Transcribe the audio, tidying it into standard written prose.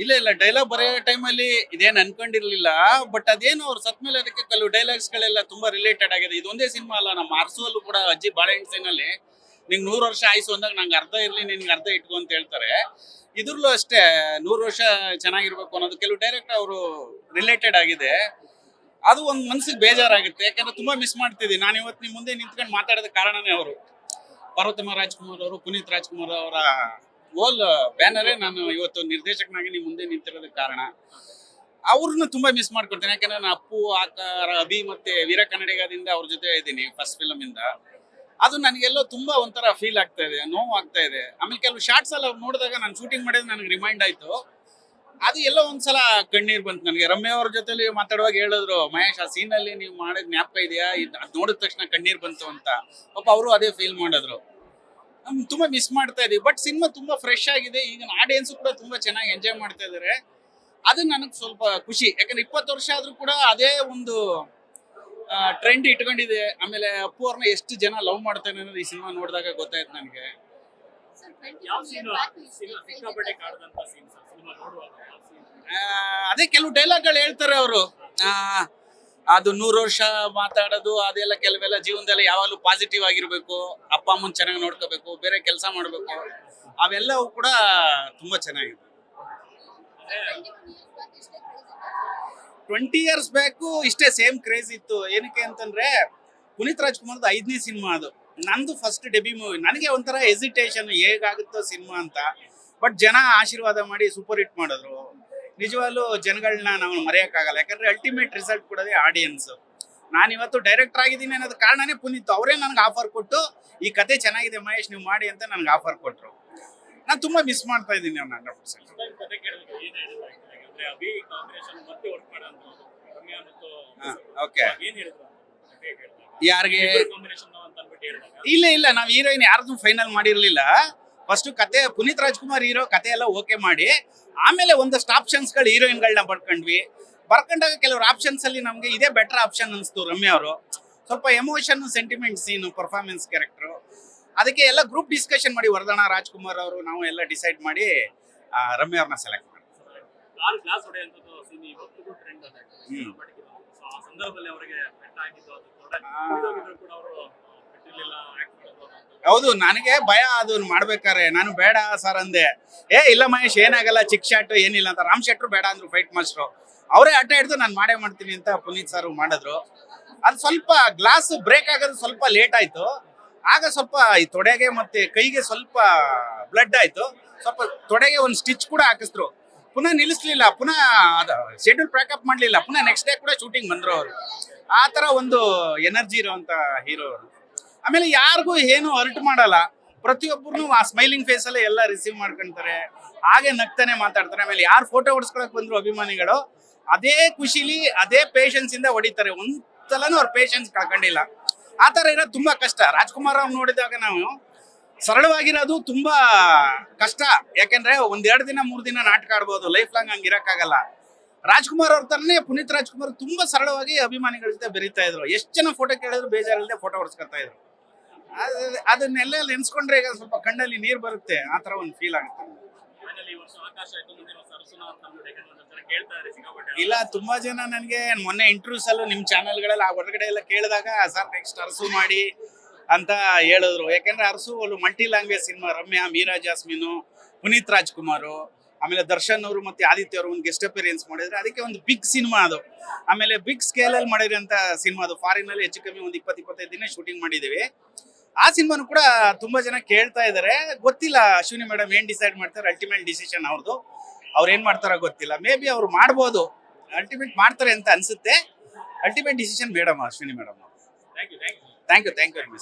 ಇಲ್ಲ ಇಲ್ಲ, ಡೈಲಾಗ್ ಬರೆಯೋ ಟೈಮಲ್ಲಿ ಇದೇನ್ ಅನ್ಕೊಂಡಿರ್ಲಿಲ್ಲ. ಬಟ್ ಅದೇನು ಅವ್ರು ಸತ್ ಮೇಲೆ ಅದಕ್ಕೆ ಕೆಲವು ಡೈಲಾಗ್ಸ್ ಗಳೆಲ್ಲ ತುಂಬಾ ರಿಲೇಟೆಡ್ ಆಗಿದೆ. ಇದೊಂದೇ ಸಿನಿಮಾ ಅಲ್ಲ, ನಮ್ಮ ಅರಸುವಲ್ಲೂ ಕೂಡ ಅಜ್ಜಿ ಬಾಳೆಹಣ್ಣು ಸೀನಲ್ಲಿ ನಿಂಗೆ 100 ವರ್ಷ ಆಯ್ಸು ಅಂದಾಗ ನಂಗೆ ಅರ್ಧ ಇರ್ಲಿ ನಿನ್ಗೆ ಅರ್ಧ ಇಟ್ಕೊ ಅಂತ ಹೇಳ್ತಾರೆ. ಇದ್ರಲ್ಲೂ ಅಷ್ಟೇ 100 ವರ್ಷ ಚೆನ್ನಾಗಿರ್ಬೇಕು ಅನ್ನೋದು ಕೆಲವು ಡೈರೆಕ್ಟ್ ಅವರು ರಿಲೇಟೆಡ್ ಆಗಿದೆ. ಅದು ಒಂದು ಮನ್ಸಿಗೆ ಬೇಜಾರಾಗುತ್ತೆ, ಯಾಕಂದ್ರೆ ತುಂಬಾ ಮಿಸ್ ಮಾಡ್ತಿದ್ವಿ. ನಾನು ಇವತ್ತು ನಿಮ್ ಮುಂದೆ ನಿಂತ್ಕೊಂಡು ಮಾತಾಡೋದ ಕಾರಣನೇ ಅವರು ಪಾರ್ವತಮ್ಮ ರಾಜ್ಕುಮಾರ್ ಅವರು, ಪುನೀತ್ ರಾಜ್ಕುಮಾರ್ ಅವರ ಓಲ್ ಬ್ಯಾನರೇ ನಾನು ಇವತ್ತು ನಿರ್ದೇಶಕನಾಗಿ ನಿಮ್ ಮುಂದೆ ನಿಂತಿರೋದಕ್ಕೆ ಕಾರಣ. ಅವ್ರನ್ನ ತುಂಬಾ ಮಿಸ್ ಮಾಡ್ಕೊಳ್ತೇನೆ, ಯಾಕಂದ್ರೆ ನಾನು ಅಪ್ಪು, ಆಕಾರ, ಅಭಿ ಮತ್ತೆ ವೀರ ಕನ್ನಡಿಗದಿಂದ ಅವ್ರ ಜೊತೆ ಇದ್ದೀನಿ ಫಸ್ಟ್ ಫಿಲಮ್ ಇಂದ. ಅದು ನನಗೆಲ್ಲೋ ತುಂಬಾ ಒಂಥರ ಫೀಲ್ ಆಗ್ತಾ ಇದೆ, ನೋವು ಆಗ್ತಾ ಇದೆ. ಆಮೇಲೆ ಕೆಲವು ಶಾರ್ಟ್ಸ್ ಎಲ್ಲ ನೋಡಿದಾಗ ನಾನು ಶೂಟಿಂಗ್ ಮಾಡಿದ್ರೆ ನನಗೆ ರಿಮೈಂಡ್ ಆಯ್ತು. ಅದು ಎಲ್ಲೋ ಒಂದ್ಸಲ ಕಣ್ಣೀರ್ ಬಂತು ನನಗೆ. ರಮ್ಯ ಅವ್ರ ಜೊತೆಲಿ ಮಾತಾಡುವಾಗ ಹೇಳಿದ್ರು, ಮಹೇಶ್ ಆ ಸೀನ್ ಅಲ್ಲಿ ನೀವು ಮಾಡಿದ ಜ್ಞಾಪಕ ಇದೆಯಾ, ಅದ್ ನೋಡಿದ ತಕ್ಷಣ ಕಣ್ಣೀರ್ ಬಂತು ಅಂತ. ಪಾಪ ಅವರು ಅದೇ ಫೀಲ್ ಮಾಡಿದ್ರು. ತುಂಬಾ ಮಿಸ್ ಮಾಡ್ತಾ ಇದೀವಿ. ಬಟ್ ಸಿನಿಮಾ ತುಂಬಾ ಫ್ರೆಶ್ ಆಗಿದೆ, ಈಗ ಆಡಿಯನ್ಸ್ ಕೂಡ ತುಂಬಾ ಚೆನ್ನಾಗಿ ಎಂಜಾಯ್ ಮಾಡ್ತಾ ಇದಾರೆ. ಅದು ನನಗೆ ಸ್ವಲ್ಪ ಖುಷಿ, ಯಾಕಂದ್ರೆ 20 ವರ್ಷ ಆದ್ರೂ ಕೂಡ ಅದೇ ಒಂದು ಟ್ರೆಂಡ್ ಇಟ್ಕೊಂಡಿದೆ. ಆಮೇಲೆ ಅಪ್ಪು ಅವ್ರನ್ನ ಎಷ್ಟು ಜನ ಲವ್ ಮಾಡ್ತಾರೆ ಅನ್ನೋದು ಈ ಸಿನಿಮಾ ನೋಡಿದಾಗ ಗೊತ್ತಾಯ್ತು ನನಗೆ. ಅದೇ ಕೆಲವು ಡೈಲಾಗ್ಗಳು ಹೇಳ್ತಾರೆ ಅವರು, ಅದು 100 ವರ್ಷ ಮಾತಾಡೋದು ಅದೆಲ್ಲ, ಕೆಲವೆಲ್ಲ ಜೀವನದಲ್ಲಿ ಯಾವಾಗಲೂ ಪಾಸಿಟಿವ್ ಆಗಿರ್ಬೇಕು, ಅಪ್ಪ ಅಮ್ಮನ್ ಚೆನ್ನಾಗಿ ನೋಡ್ಕೋಬೇಕು, ಬೇರೆ ಕೆಲಸ ಮಾಡ್ಬೇಕು, ಅವೆಲ್ಲವೂ ಕೂಡ ತುಂಬಾ ಚೆನ್ನಾಗಿದೆ. 20 years ಬ್ಯಾಕು ಇಷ್ಟೇ ಸೇಮ್ ಕ್ರೇಜ್ ಇತ್ತು. ಏನಕ್ಕೆ ಅಂತಂದ್ರೆ ಪುನೀತ್ ರಾಜ್ಕುಮಾರ್ದು 5ನೇ ಸಿನಿಮಾ ಅದು. ನಂದು ಫಸ್ಟ್ ಡೆಬ್ಯೂ ಮೂವಿ. ನನಗೆ ಒಂಥರ ಹೆಸಿಟೇಷನ್, ಹೇಗಾಗುತ್ತೋ ಸಿನಿಮಾ ಅಂತ. ಬಟ್ ಜನ ಆಶೀರ್ವಾದ ಮಾಡಿ ಸೂಪರ್ ಹಿಟ್ ಮಾಡಿದ್ರು. ನಿಜವಾಗ್ಲೂ ಜನಗಳನ್ನ ನಾವು ಮರೆಯೋಕ್ಕಾಗಲ್ಲ, ಯಾಕಂದ್ರೆ ಅಲ್ಟಿಮೇಟ್ ರಿಸಲ್ಟ್ ಕೊಡೋದೇ ಆಡಿಯನ್ಸ್. ನಾನು ಇವತ್ತು ಡೈರೆಕ್ಟರ್ ಆಗಿದ್ದೀನಿ ಅನ್ನೋದು ಕಾರಣನೇ ಪುನೀತ್. ಅವರೇ ನನಗೆ ಆಫರ್ ಕೊಟ್ಟು, ಈ ಕತೆ ಚೆನ್ನಾಗಿದೆ ಮಹೇಶ್ ನೀವು ಮಾಡಿ ಅಂತ ನನಗೆ ಆಫರ್ ಕೊಟ್ಟರು. ನಾನು ತುಂಬಾ ಮಿಸ್ ಮಾಡ್ತಾ ಇದ್ದೀನಿ ಅವ್ನ 100%. ಓಕೆ, ಯಾರಿಗೆ? ಇಲ್ಲ ಇಲ್ಲ, ನಾವು ಹೀರೋಯಿನ್ ಯಾರ್ದು ಫೈನಲ್ ಮಾಡಿರ್ಲಿಲ್ಲ. ಫಸ್ಟ್ ಕತೆ ಪುನೀತ್ ರಾಜ್ಕುಮಾರ್ ಹೀರೋ, ಕತೆ ಎಲ್ಲ ಓಕೆ ಮಾಡಿ ಆಮೇಲೆ ಒಂದಷ್ಟು ಆಪ್ಷನ್ಸ್ ಗಳು ಹೀರೋಯಿನ್ಗಳನ್ನ ಬರ್ಕೊಂಡಾಗ ಕೆಲವರು ಆಪ್ಷನ್ಸ್ ಅಲ್ಲಿ ನಮ್ಗೆ ಇದೇ ಬೆಟರ್ ಆಪ್ಷನ್ ಅನಿಸ್ತು. ರಮ್ಯ ಅವರು ಸ್ವಲ್ಪ emotion, sentiment scene, performance, character, ಅದಕ್ಕೆ ಎಲ್ಲ ಗ್ರೂಪ್ ಡಿಸ್ಕಷನ್ ಮಾಡಿ ವರದಣ್ಣ, ರಾಜ್ಕುಮಾರ್ ಅವರು, ನಾವು ಎಲ್ಲ ಡಿಸೈಡ್ ಮಾಡಿ ರಮ್ಯ ಅವ್ರನ್ನ ಸೆಲೆಕ್ಟ್ ಮಾಡಿ. ಹೌದು, ನನಗೆ ಭಯ ಅದು ಮಾಡ್ಬೇಕಾರೆ. ನಾನು ಬೇಡ ಸರ್ ಅಂದೆ. ಇಲ್ಲ ಮಹೇಶ್ ಏನಾಗಲ್ಲ, ಚಿಕ್ ಶಾಟ್ ಏನಿಲ್ಲ ಅಂತ. ರಾಮ್ ಶೆಟ್ರು ಬೇಡ ಅಂದ್ರು, ಫೈಟ್ ಮಾಸ್ಟ್ರು. ಅವರೇ ಅಡ್ಡ ಹಿಡಿದು ನಾನು ಮಾಡೇ ಮಾಡ್ತೀನಿ ಅಂತ ಪುನೀತ್ ಸರ್ ಮಾಡಿದ್ರು. ಅದು ಸ್ವಲ್ಪ ಗ್ಲಾಸ್ ಬ್ರೇಕ್ ಆಗೋದು ಸ್ವಲ್ಪ ಲೇಟ್ ಆಯ್ತು. ಆಗ ಸ್ವಲ್ಪ ಈ ತೊಡೆಗೆ ಮತ್ತೆ ಕೈಗೆ ಸ್ವಲ್ಪ ಬ್ಲಡ್ ಆಯ್ತು. ಸ್ವಲ್ಪ ತೊಡೆಗೆ ಒಂದು ಸ್ಟಿಚ್ ಕೂಡ ಹಾಕಿಸ್ರು. ಪುನಃ ನಿಲ್ಲಿಸ್ಲಿಲ್ಲ, ಪುನಃ ಶೆಡ್ಯೂಲ್ ಪ್ಯಾಕಪ್ ಮಾಡ್ಲಿಲ್ಲ. ಪುನಃ ನೆಕ್ಸ್ಟ್ ಡೇ ಕೂಡ ಶೂಟಿಂಗ್ ಬಂದ್ರು ಅವರು. ಆ ತರ ಒಂದು ಎನರ್ಜಿ ಇರುವಂತ ಹೀರೋ ಅವರು. ಆಮೇಲೆ ಯಾರಿಗೂ ಏನು ಹರ್ಟ್ ಮಾಡಲ್ಲ, ಪ್ರತಿಯೊಬ್ಬರು ಆ ಸ್ಮೈಲಿಂಗ್ ಫೇಸ್ ಅಲ್ಲೇ ಎಲ್ಲ ರಿಸೀವ್ ಮಾಡ್ಕೊಂತಾರೆ, ಹಾಗೆ ನಗ್ತಾನೆ ಮಾತಾಡ್ತಾರೆ. ಆಮೇಲೆ ಯಾರು ಫೋಟೋ ಹೊಡ್ಸ್ಕೊಳಕ್ ಬಂದ್ರು ಅಭಿಮಾನಿಗಳು, ಅದೇ ಖುಷಿಲಿ ಅದೇ ಪೇಷನ್ಸ್ ಇಂದ ಹೊಡಿತಾರೆ. ಒಂದ್ಸಲನೂ ಅವ್ರ ಪೇಷನ್ಸ್ ಕಳ್ಕೊಂಡಿಲ್ಲ. ಆ ತರ ಇರೋದು ತುಂಬಾ ಕಷ್ಟ. ರಾಜ್ಕುಮಾರ್ ಅವ್ರು ನೋಡಿದಾಗ ನಾವು ಸರಳವಾಗಿರೋದು ತುಂಬಾ ಕಷ್ಟ, ಯಾಕೆಂದ್ರೆ 1-2 ದಿನ 3 ದಿನ ನಾಟಕ ಆಡ್ಬೋದು, ಲೈಫ್ ಲಾಂಗ್ ಹಂಗೆ ಇರಕ್ಕಾಗಲ್ಲ. ರಾಜ್ಕುಮಾರ್ ಅವ್ರ ತರನೇ ಪುನೀತ್ ರಾಜ್ಕುಮಾರ್ ತುಂಬಾ ಸರಳವಾಗಿ ಅಭಿಮಾನಿಗಳ ಜೊತೆ ಬೆರೀತಾ ಇದ್ರು. ಎಷ್ಟು ಜನ ಫೋಟೋ ಕೇಳಿದ್ರು ಬೇಜಾರಿಲ್ಲದೆ ಫೋಟೋ ಹೊಡ್ಸ್ಕೊತಾ ಇದ್ರು. ಅದನ್ನೆಲ್ಲ ನೆನ್ಸ್ಕೊಂಡ್ರೆ ಈಗ ಸ್ವಲ್ಪ ಕಣ್ಣಲ್ಲಿ ನೀರ್ ಬರುತ್ತೆ, ಆ ತರ ಒಂದು ಫೀಲ್ ಆಗುತ್ತೆ. ಇಲ್ಲ, ತುಂಬಾ ಜನ ನನ್ಗೆ ಮೊನ್ನೆ ಇಂಟರ್ವ್ಯೂಸ್ ಅಲ್ಲೂ ನಿಮ್ ಚಾನೆಲ್ಗಳಲ್ಲಿ ಆ ಹೊರಗಡೆ ಎಲ್ಲ ಕೇಳಿದಾಗ, ಸರ್ ನೆಕ್ಸ್ಟ್ ಅರಸು ಮಾಡಿ ಅಂತ ಹೇಳಿದ್ರು. ಯಾಕೆಂದ್ರೆ ಅರಸು ಒಂದು multi language cinema. Ramya, Meera Jasmine, Puneeth Rajkumar, ಆಮೇಲೆ ದರ್ಶನ್ ಅವರು ಮತ್ತೆ ಆದಿತ್ಯ ಅವರು ಒಂದು ಗೆಸ್ಟ್ ಅಪಿಯರೆನ್ಸ್ ಮಾಡಿದ್ರೆ, ಅದಕ್ಕೆ ಒಂದು ಬಿಗ್ ಸಿನಿಮಾ ಅದು. ಆಮೇಲೆ ಬಿಗ್ ಸ್ಕೇಲ್ ಅಲ್ಲಿ ಮಾಡಿರೋಂತ ಸಿನಿಮಾ ಅದು. ಫಾರಿನ್ ಅಲ್ಲಿ ಹೆಚ್ಚು ಕಮ್ಮಿ ಒಂದು 20-25 ದಿನ ಶೂಟಿಂಗ್ ಮಾಡಿದೀವಿ. ಆ ಸಿನಿಮಾನು ಕೂಡ ತುಂಬಾ ಜನ ಕೇಳ್ತಾ ಇದಾರೆ. ಗೊತ್ತಿಲ್ಲ ಅಶ್ವಿನಿ ಮೇಡಮ್ ಏನ್ ಡಿಸೈಡ್ ಮಾಡ್ತಾರೆ, ಅಲ್ಟಿಮೇಟ್ ಡಿಸಿಷನ್ ಅವ್ರದ್ದು. ಅವ್ರು ಏನ್ ಮಾಡ್ತಾರೋ ಗೊತ್ತಿಲ್ಲ. ಮೇ ಬಿ ಅವ್ರು ಮಾಡ್ಬೋದು, ಅಲ್ಟಿಮೇಟ್ ಮಾಡ್ತಾರೆ ಅಂತ ಅನ್ಸುತ್ತೆ. Ultimate decision madam Ashwini madam. Thank you very much.